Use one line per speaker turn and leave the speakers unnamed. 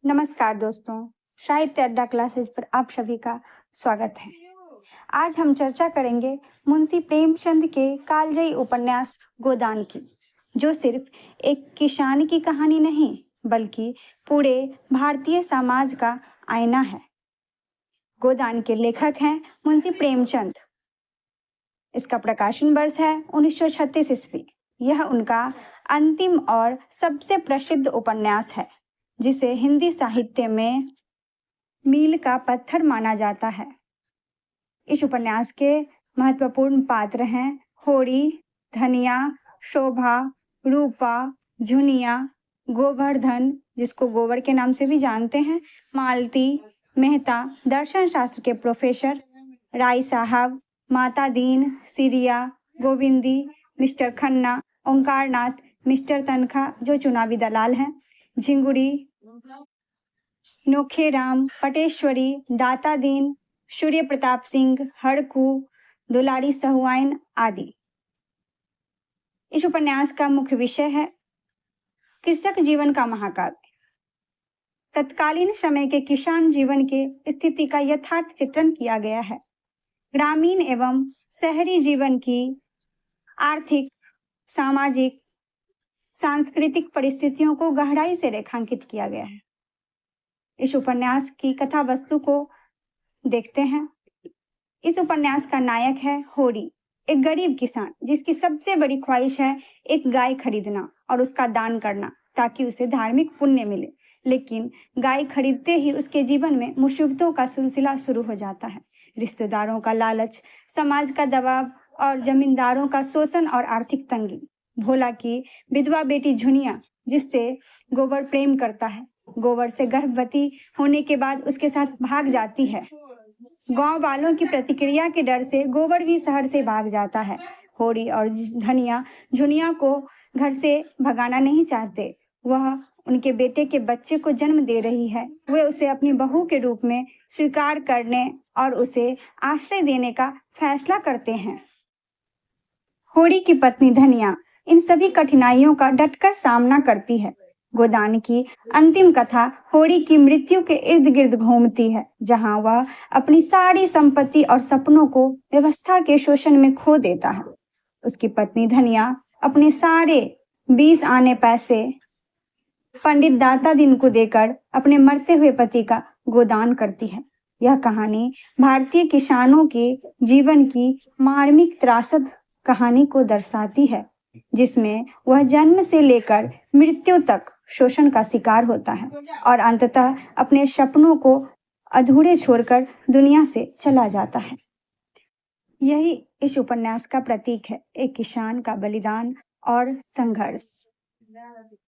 नमस्कार दोस्तों, साहित्य अड्डा क्लासेज पर आप सभी का स्वागत है। आज हम चर्चा करेंगे मुंशी प्रेमचंद के कालजयी उपन्यास गोदान की, जो सिर्फ एक किसान की कहानी नहीं, बल्कि पूरे भारतीय समाज का आईना है। गोदान के लेखक हैं मुंशी प्रेमचंद। इसका प्रकाशन वर्ष है 1936 ईस्वी। यह उनका अंतिम और सबसे प्रसिद्ध उपन्यास है, जिसे हिंदी साहित्य में मील का पत्थर माना जाता है। इस उपन्यास के महत्वपूर्ण पात्र हैं होरी, धनिया, शोभा, रूपा, झुनिया, गोवर्धन, जिसको गोबर के नाम से भी जानते हैं, मालती, मेहता, दर्शन शास्त्र के प्रोफेसर, राय साहब, माता दीन, सिरिया, गोविंदी, मिस्टर खन्ना, ओंकारनाथ, मिस्टर तनखा जो चुनावी दलाल हैं, झिंगुरी, नोखेराम, पटेश्वरी, दाता दीन, सूर्य प्रताप सिंह, हड़कू, दुलारी सहुआइन आदि। इस उपन्यास का मुख्य विषय है कृषक जीवन का महाकाव्य। तत्कालीन समय के किसान जीवन के स्थिति का यथार्थ चित्रण किया गया है। ग्रामीण एवं शहरी जीवन की आर्थिक, सामाजिक, सांस्कृतिक परिस्थितियों को गहराई से रेखांकित किया गया है। इस उपन्यास की कथा वस्तु को देखते हैं। इस उपन्यास का नायक है होरी, एक गरीब किसान जिसकी सबसे बड़ी ख्वाहिश है एक गाय खरीदना और उसका दान करना, ताकि उसे धार्मिक पुण्य मिले। लेकिन गाय खरीदते ही उसके जीवन में मुसीबतों का सिलसिला शुरू हो जाता है। रिश्तेदारों का लालच, समाज का दबाव और जमींदारों का शोषण और आर्थिक तंगी। भोला की विधवा बेटी झुनिया, जिससे गोबर प्रेम करता है, गोबर से गर्भवती होने के बाद उसके साथ भाग जाती है। गांव वालों की प्रतिक्रिया के डर से गोबर भी शहर से भाग जाता है। होरी और धनिया झुनिया को घर से भगाना नहीं चाहते। वह उनके बेटे के बच्चे को जन्म दे रही है। वे उसे अपनी बहू के रूप में स्वीकार करने और उसे आश्रय देने का फैसला करते हैं। होरी की पत्नी धनिया इन सभी कठिनाइयों का डटकर सामना करती है। गोदान की अंतिम कथा होरी की मृत्यु के इर्द गिर्द घूमती है, जहां वह अपनी सारी संपत्ति और सपनों को व्यवस्था के शोषण में खो देता है। उसकी पत्नी धनिया अपने सारे 20 आने पैसे पंडित दाता दीन को देकर अपने मरते हुए पति का गोदान करती है। यह कहानी भारतीय किसानों के जीवन की मार्मिक त्रासद कहानी को दर्शाती है, जिसमें वह जन्म से लेकर मृत्यु तक शोषण का शिकार होता है और अंततः अपने सपनों को अधूरे छोड़कर दुनिया से चला जाता है। यही इस उपन्यास का प्रतीक है, एक किसान का बलिदान और संघर्ष।